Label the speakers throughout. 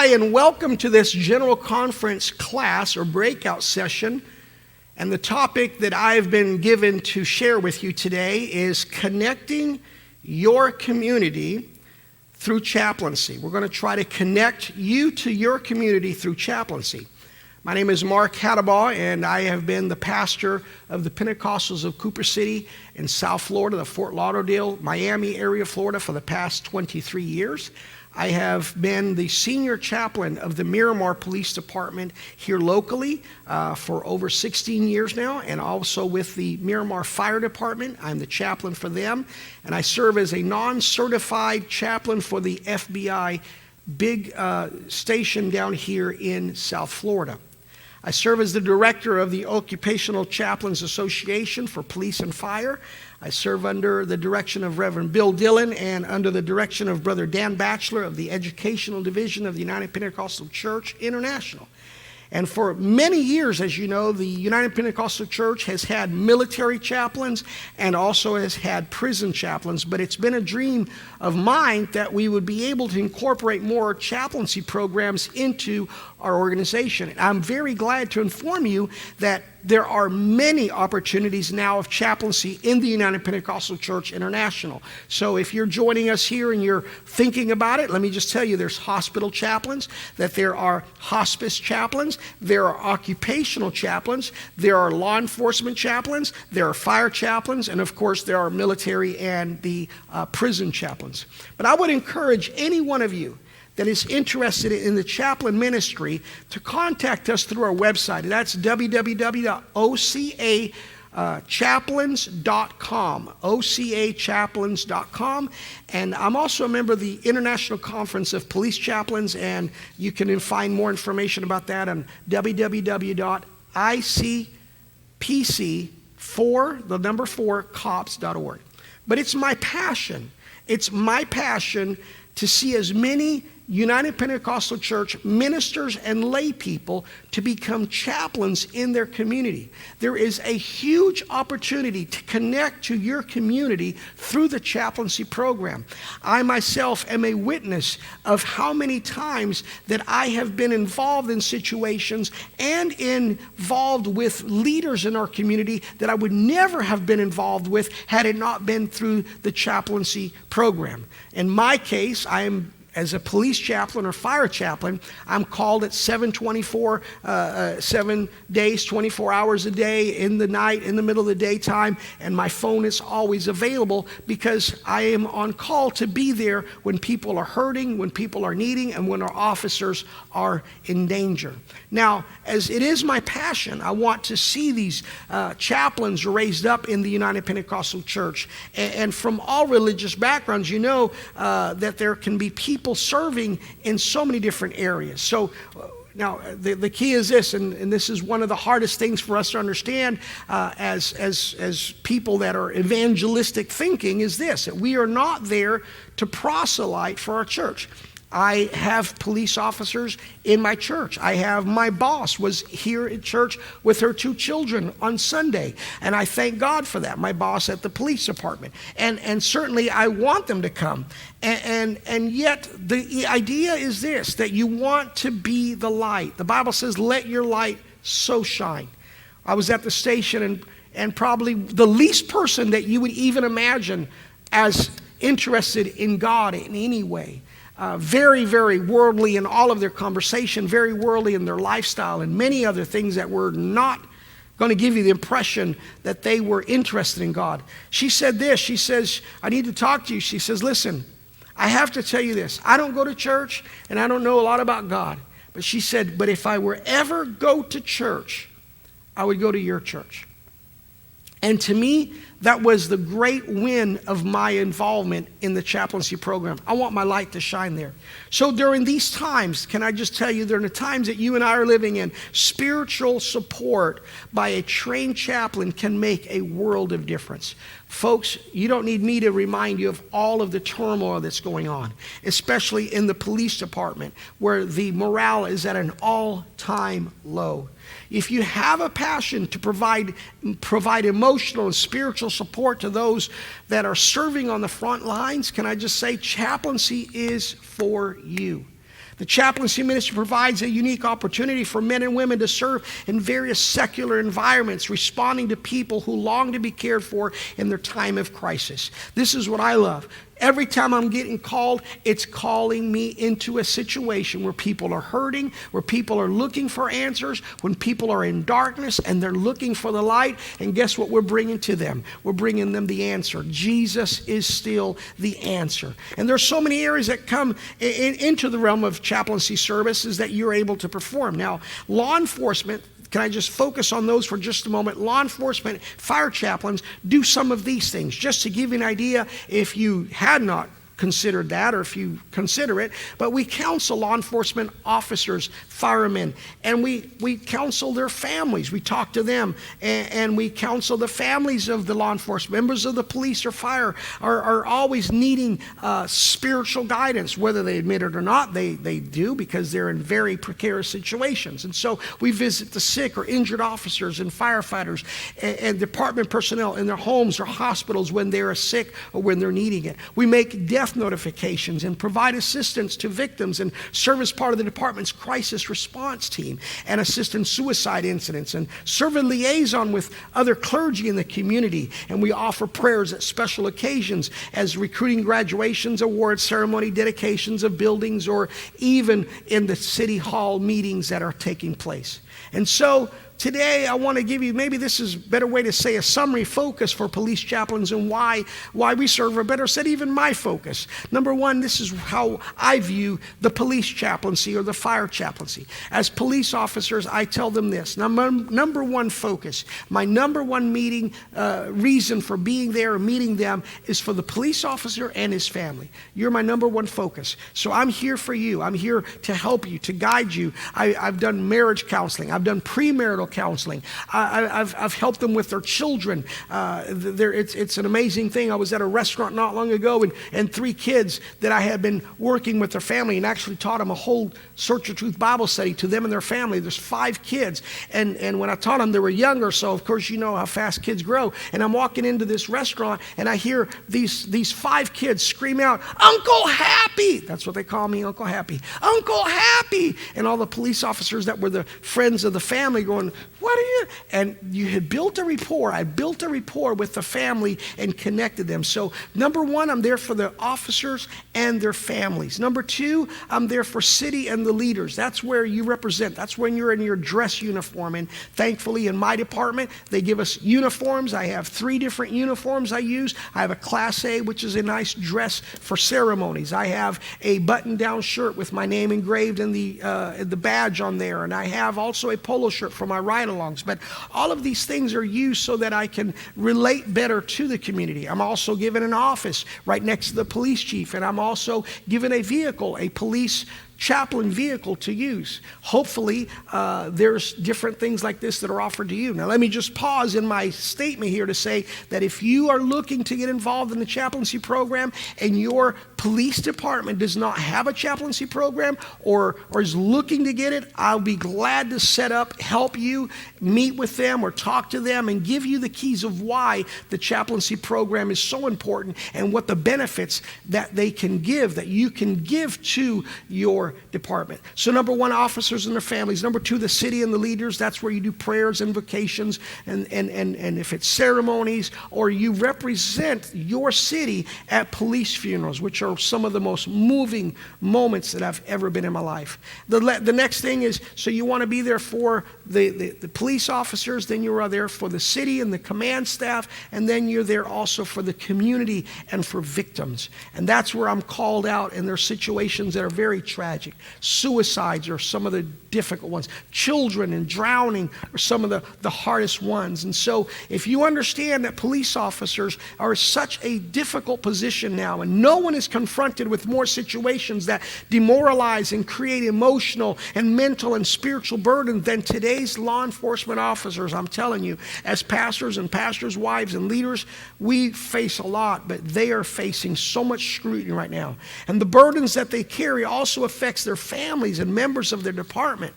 Speaker 1: Hi, and welcome to this General Conference class or breakout session. And the topic that I've been given to share with you today is connecting your community through chaplaincy. We're going to try to connect you to your community through chaplaincy. My name is Mark Hattabaugh, and I have been the pastor of the Pentecostals of Cooper City in South Florida, the Fort Lauderdale, Miami area, Florida, for the past 23 years. I have been the senior chaplain of the Miramar Police Department here locally for over 16 years now, and also with the Miramar Fire Department. I'm the chaplain for them, and I serve as a non-certified chaplain for the FBI big station down here in South Florida. I serve as the director of the Occupational Chaplains Association for Police and Fire. I serve under the direction of Reverend Bill Dillon and under the direction of Brother Dan Batchelor of the Educational Division of the United Pentecostal Church International. And for many years, as you know, the United Pentecostal Church has had military chaplains and also has had prison chaplains. But it's been a dream of mine that we would be able to incorporate more chaplaincy programs into our organization. And I'm very glad to inform you that there are many opportunities now of chaplaincy in the United Pentecostal Church International. So if you're joining us here and you're thinking about it, let me just tell you there's hospital chaplains, that there are hospice chaplains, there are occupational chaplains, there are law enforcement chaplains, there are fire chaplains, and of course there are military and the prison chaplains. But I would encourage any one of you that is interested in the chaplain ministry to contact us through our website. That's www.ocachaplains.com, ocachaplains.com. And I'm also a member of the International Conference of Police Chaplains, and you can find more information about that on www.icpc4cops.org. But it's my passion to see as many United Pentecostal Church ministers and lay people to become chaplains in their community. There is a huge opportunity to connect to your community through the chaplaincy program. I myself am a witness of how many times that I have been involved in situations and involved with leaders in our community that I would never have been involved with had it not been through the chaplaincy program. In my case, as a police chaplain or fire chaplain, I'm called at 7 days, 24 hours a day, in the night, in the middle of the daytime, and my phone is always available because I am on call to be there when people are hurting, when people are needing, and when our officers are in danger. Now, as it is my passion, I want to see these chaplains raised up in the United Pentecostal Church. And from all religious backgrounds, you know that there can be people serving in so many different areas. So now the key is this, and this is one of the hardest things for us to understand as people that are evangelistic thinking, is this: that we are not there to proselyte for our church. I have police officers in my church. I have my boss was here at church with her 2 children on Sunday, and I thank God for that, my boss at the police department. And certainly I want them to come. And yet the idea is this, that you want to be the light. The Bible says, let your light so shine. I was at the station, and probably the least person that you would even imagine as interested in God in any way. Very, very worldly in all of their conversation, very worldly in their lifestyle, and many other things that were not going to give you the impression that they were interested in God. She said this, she says, I need to talk to you. She says, listen, I have to tell you this. I don't go to church, and I don't know a lot about God. But she said, but if I were ever go to church, I would go to your church. And to me, that was the great win of my involvement in the chaplaincy program. I want my light to shine there. So during these times, can I just tell you, during the times that you and I are living in, spiritual support by a trained chaplain can make a world of difference. Folks, you don't need me to remind you of all of the turmoil that's going on, especially in the police department, where the morale is at an all-time low. If you have a passion to provide emotional and spiritual support to those that are serving on the front lines, can I just say chaplaincy is for you. The chaplaincy ministry provides a unique opportunity for men and women to serve in various secular environments, responding to people who long to be cared for in their time of crisis. This is what I love. Every time I'm getting called, it's calling me into a situation where people are hurting, where people are looking for answers, when people are in darkness and they're looking for the light. And guess what we're bringing to them? We're bringing them the answer. Jesus is still the answer. And there's so many areas that come into the realm of chaplaincy services that you're able to perform. Now, law enforcement, can I just focus on those for just a moment? Law enforcement, fire chaplains do some of these things. Just to give you an idea, if you had not considered that, or if you consider it, but we counsel law enforcement officers, firemen, and we counsel their families. We talk to them, and we counsel the families of the law enforcement. Members of the police or fire are always needing spiritual guidance, whether they admit it or not. They do, because they're in very precarious situations. And so we visit the sick or injured officers and firefighters and department personnel in their homes or hospitals when they're sick or when they're needing it. We make death notifications and provide assistance to victims and serve as part of the department's crisis response team and assist in suicide incidents and serve a liaison with other clergy in the community. And we offer prayers at special occasions as recruiting, graduations, awards, ceremony, dedications of buildings, or even in the city hall meetings that are taking place. And so today, I want to give you, maybe this is a better way to say, a summary focus for police chaplains and why we serve, or better said, even my focus. Number one, this is how I view the police chaplaincy or the fire chaplaincy. As police officers, I tell them this. Number one focus, my number one reason for being there or meeting them is for the police officer and his family. You're my number one focus. So I'm here for you. I'm here to help you, to guide you. I've done marriage counseling. I've done premarital counseling. I've helped them with their children. It's an amazing thing. I was at a restaurant not long ago, and 3 kids that I had been working with their family and actually taught them a whole Search of Truth Bible study to them and their family. There's 5 kids, and when I taught them, they were younger, so of course you know how fast kids grow. And I'm walking into this restaurant, and I hear these 5 kids scream out, "Uncle Happy!" That's what they call me, Uncle Happy. "Uncle Happy!" And all the police officers that were the friends of the family going, "What are you?" And you had built a rapport. I built a rapport with the family and connected them. So number one, I'm there for the officers and their families. Number two, I'm there for city and the leaders. That's where you represent. That's when you're in your dress uniform. And thankfully, in my department, they give us uniforms. I have 3 different uniforms I use. I have a Class A, which is a nice dress for ceremonies. I have a button-down shirt with my name engraved and the badge on there. And I have also a polo shirt for my ride-alongs. But all of these things are used so that I can relate better to the community. I'm also given an office right next to the police chief, and I'm also given a vehicle, a police chaplain vehicle to use. Hopefully, there's different things like this that are offered to you. Now, let me just pause in my statement here to say that if you are looking to get involved in the chaplaincy program and your police department does not have a chaplaincy program or is looking to get it, I'll be glad to set up, help you, meet with them or talk to them and give you the keys of why the chaplaincy program is so important and what the benefits that they can give, that you can give to your department. So number one, officers and their families. Number two, the city and the leaders. That's where you do prayers, invocations, and if it's ceremonies, or you represent your city at police funerals, which are some of the most moving moments that I've ever been in my life. The next thing is, so you want to be there for the police officers, then you are there for the city and the command staff, and then you're there also for the community and for victims. And that's where I'm called out, and there are situations that are very tragic. Suicides are some of the difficult ones. Children and drowning are some of the hardest ones. And so if you understand that police officers are such a difficult position now, and no one is confronted with more situations that demoralize and create emotional and mental and spiritual burden than today's law enforcement officers, I'm telling you, as pastors and pastors' wives and leaders, we face a lot, but they are facing so much scrutiny right now. And the burdens that they carry also affects their families and members of their department.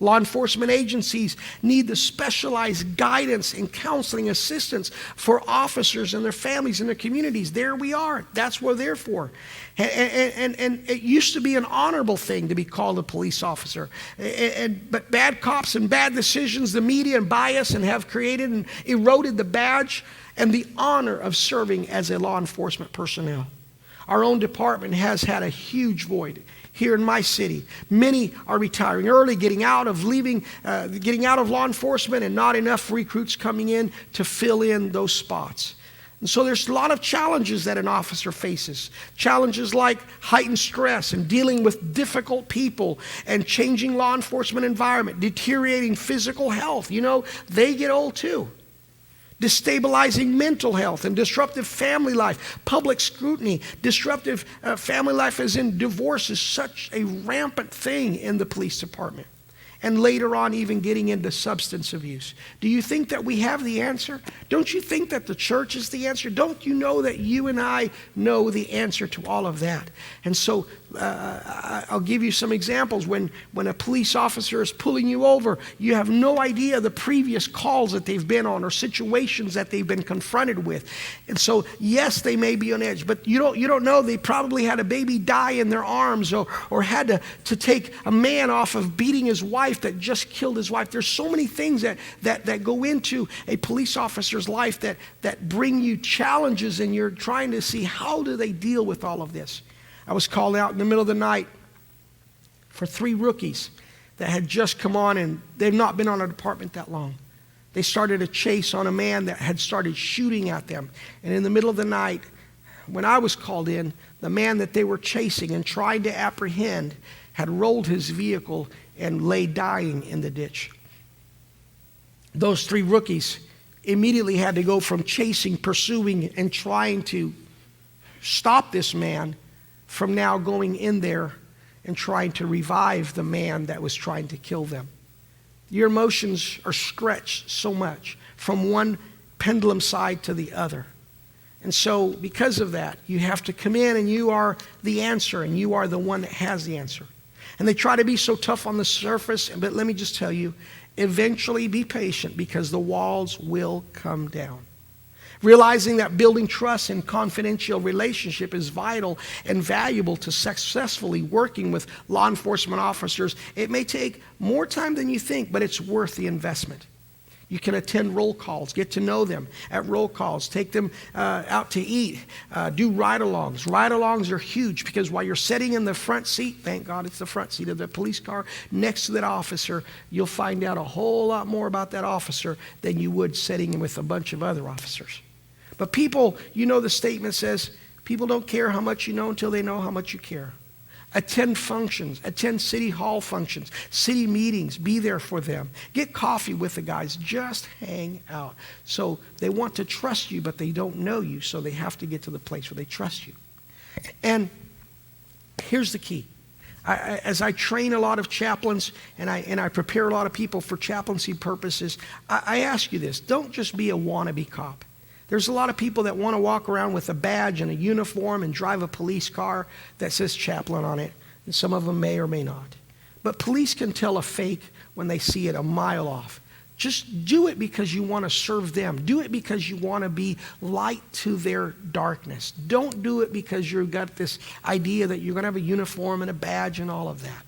Speaker 1: Law enforcement agencies need the specialized guidance and counseling assistance for officers and their families and their communities. There we are. That's what we're there for. And it used to be an honorable thing to be called a police officer. But bad cops and bad decisions, the media and bias, and have created and eroded the badge and the honor of serving as a law enforcement personnel. Our own department has had a huge void here in my city. Many are retiring early, getting out of law enforcement, and not enough recruits coming in to fill in those spots. And so there's a lot of challenges that an officer faces. Challenges like heightened stress and dealing with difficult people and changing law enforcement environment, deteriorating physical health. They get old too. Destabilizing mental health and disruptive family life, public scrutiny, disruptive family life as in divorce is such a rampant thing in the police department. And later on, even getting into substance abuse. Do you think that we have the answer? Don't you think that the church is the answer? Don't you know that you and I know the answer to all of that? And so I'll give you some examples. When a police officer is pulling you over, you have no idea the previous calls that they've been on or situations that they've been confronted with. And so, yes, they may be on edge, but you don't know they probably had a baby die in their arms or had to take a man off of beating his wife that just killed his wife. There's so many things that go into a police officer's life that bring you challenges, and you're trying to see how do they deal with all of this. I was called out in the middle of the night for 3 rookies that had just come on, and they've not been on a department that long. They started a chase on a man that had started shooting at them. And in the middle of the night, when I was called in, the man that they were chasing and trying to apprehend had rolled his vehicle and lay dying in the ditch. Those 3 rookies immediately had to go from chasing, pursuing, and trying to stop this man from now going in there and trying to revive the man that was trying to kill them. Your emotions are stretched so much from one pendulum side to the other. And so because of that, you have to come in and you are the answer, and you are the one that has the answer. And they try to be so tough on the surface, but let me just tell you, eventually be patient, because the walls will come down. Realizing that building trust and confidential relationship is vital and valuable to successfully working with law enforcement officers. It may take more time than you think, but it's worth the investment. You can attend roll calls, get to know them at roll calls, take them out to eat, do ride-alongs. Ride-alongs are huge, because while you're sitting in the front seat, thank God it's the front seat of the police car, next to that officer, you'll find out a whole lot more about that officer than you would sitting with a bunch of other officers. But people, the statement says, people don't care how much you know until they know how much you care. Attend functions, attend city hall functions, city meetings, be there for them. Get coffee with the guys, just hang out. So they want to trust you, but they don't know you, so they have to get to the place where they trust you. And here's the key. As I train a lot of chaplains and I prepare a lot of people for chaplaincy purposes, I ask you this: don't just be a wannabe cop. There's a lot of people that want to walk around with a badge and a uniform and drive a police car that says chaplain on it, and some of them may or may not. But police can tell a fake when they see it a mile off. Just do it because you want to serve them. Do it because you want to be light to their darkness. Don't do it because you've got this idea that you're going to have a uniform and a badge and all of that.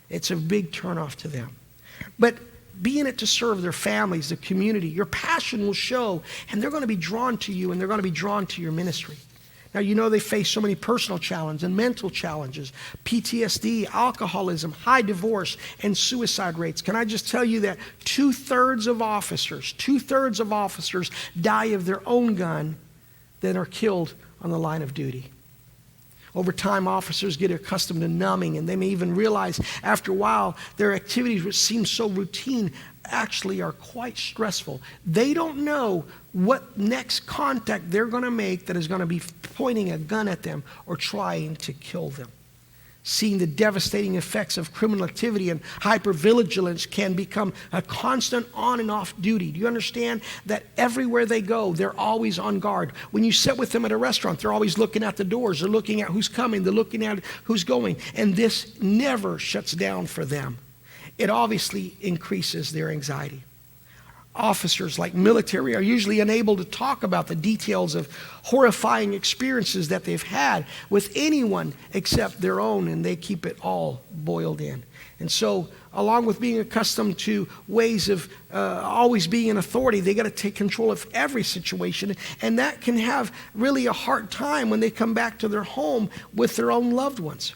Speaker 1: It's a big turnoff to them. But be in it to serve their families, the community. Your passion will show, and they're going to be drawn to you, and they're going to be drawn to your ministry. Now, they face so many personal challenges and mental challenges, PTSD, alcoholism, high divorce, and suicide rates. Can I just tell you that 2/3 of officers die of their own gun than are killed on the line of duty. Over time, officers get accustomed to numbing, and they may even realize after a while their activities, which seem so routine, actually are quite stressful. They don't know what next contact they're going to make that is going to be pointing a gun at them or trying to kill them. Seeing the devastating effects of criminal activity and hypervigilance can become a constant on and off duty. Do you understand that everywhere they go, they're always on guard? When you sit with them at a restaurant, they're always looking at the doors. They're looking at who's coming. They're looking at who's going. And this never shuts down for them. it obviously increases their anxiety. Officers, like military, are usually unable to talk about the details of horrifying experiences that they've had with anyone except their own, and they keep it all boiled in. And so, along with being accustomed to ways of always being an authority, they got to take control of every situation, and that can have really a hard time when they come back to their home with their own loved ones.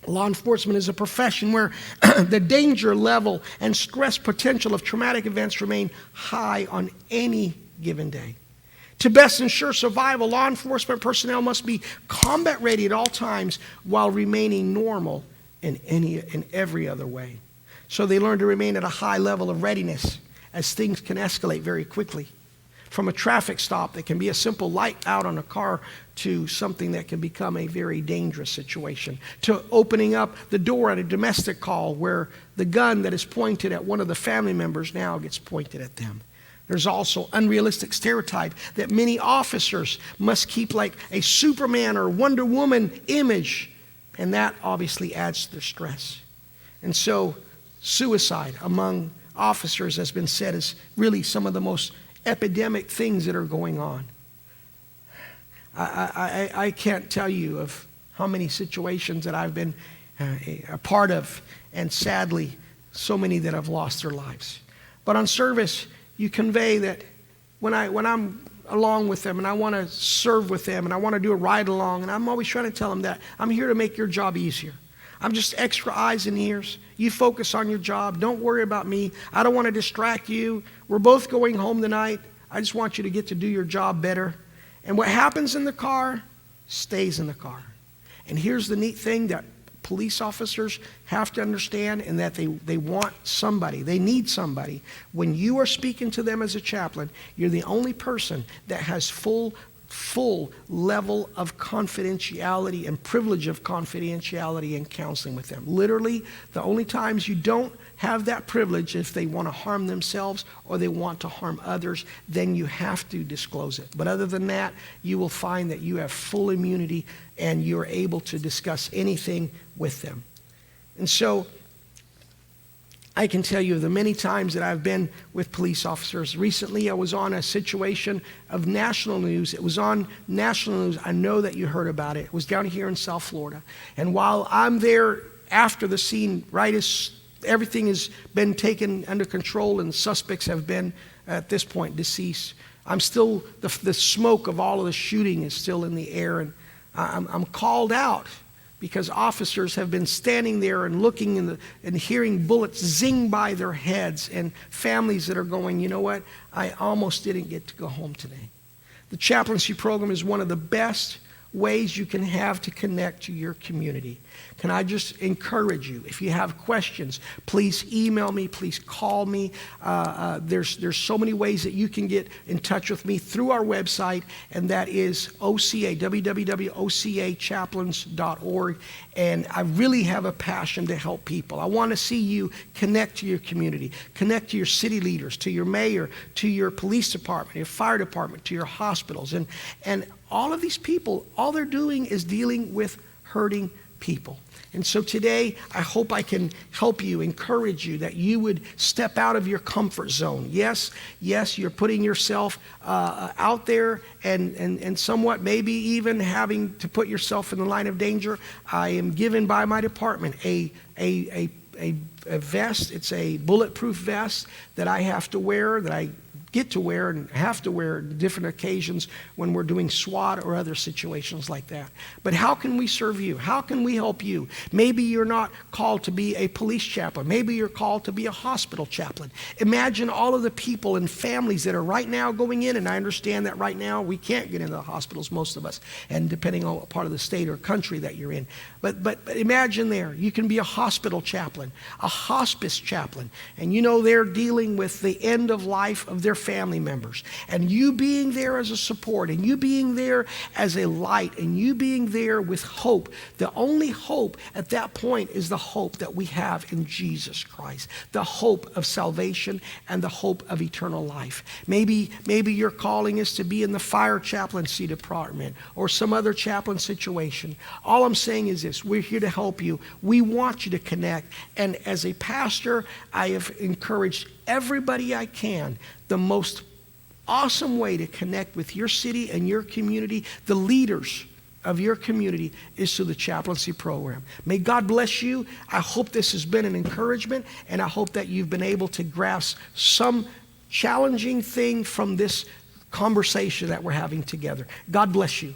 Speaker 1: Law enforcement is a profession where the danger level and stress potential of traumatic events remain high on any given day. To best ensure survival, law enforcement personnel must be combat ready at all times while remaining normal in every other way. So they learn to remain at a high level of readiness as things can escalate very quickly. From a traffic stop that can be a simple light out on a car to something that can become a very dangerous situation, to opening up the door at a domestic call where the gun that is pointed at one of the family members now gets pointed at them. There's also unrealistic stereotype that many officers must keep like a Superman or Wonder Woman image, and that obviously adds to their stress. And so suicide among officers has been said is really some of the most epidemic things that are going on. I can't tell you of how many situations that I've been a part of, and sadly, so many that have lost their lives. But on service, you convey that when I'm along with them and I want to serve with them and I want to do a ride along, and I'm always trying to tell them that I'm here to make your job easier. I'm just extra eyes and ears. You focus on your job. Don't worry about me. I don't want to distract you. We're both going home tonight. I just want you to get to do your job better. And what happens in the car stays in the car. And here's the neat thing that police officers have to understand, and that they want somebody. They need somebody. When you are speaking to them as a chaplain, you're the only person that has full level of confidentiality and privilege of confidentiality in counseling with them. Literally, the only times you don't have that privilege if they want to harm themselves or they want to harm others, then you have to disclose it. But other than that, you will find that you have full immunity and you're able to discuss anything with them. And so I can tell you the many times that I've been with police officers. Recently, I was on a situation of national news. It was on national news. I know that you heard about it. It was down here in South Florida. And while I'm there after the scene, right as everything has been taken under control and suspects have been, at this point, deceased, I'm still, the smoke of all of the shooting is still in the air. And I'm called out because officers have been standing there and looking and hearing bullets zing by their heads, and families that are going, you know what, I almost didn't get to go home today. The chaplaincy program is one of the best ways you can have to connect to your community. Can I just encourage you, if you have questions, please email me, please call me. There's so many ways that you can get in touch with me through our website, and that is OCA, www.ocachaplains.org. And I really have a passion to help people. I want to see you connect to your community, connect to your city leaders, to your mayor, to your police department, your fire department, to your hospitals. And all of these people, all they're doing is dealing with hurting people. And so today, I hope I can help you, encourage you that you would step out of your comfort zone. Yes, you're putting yourself out there and somewhat maybe even having to put yourself in the line of danger. I am given by my department a vest. It's a bulletproof vest that I have to wear, that I get to wear and have to wear on different occasions when we're doing SWAT or other situations like that. But how can we serve you? How can we help you? Maybe you're not called to be a police chaplain. Maybe you're called to be a hospital chaplain. Imagine all of the people and families that are right now going in, and I understand that right now we can't get into the hospitals, most of us, and depending on what part of the state or country that you're in. But imagine there, you can be a hospital chaplain, a hospice chaplain, and you know they're dealing with the end of life of their family members. And you being there as a support, and you being there as a light, and you being there with hope. The only hope at that point is the hope that we have in Jesus Christ. The hope of salvation and the hope of eternal life. Maybe your calling is to be in the fire chaplaincy department or some other chaplain situation. All I'm saying is this: we're here to help you. We want you to connect. And as a pastor, I have encouraged everybody I can. The most awesome way to connect with your city and your community, the leaders of your community, is through the chaplaincy program. May God bless you. I hope this has been an encouragement, and I hope that you've been able to grasp some challenging thing from this conversation that we're having together. God bless you.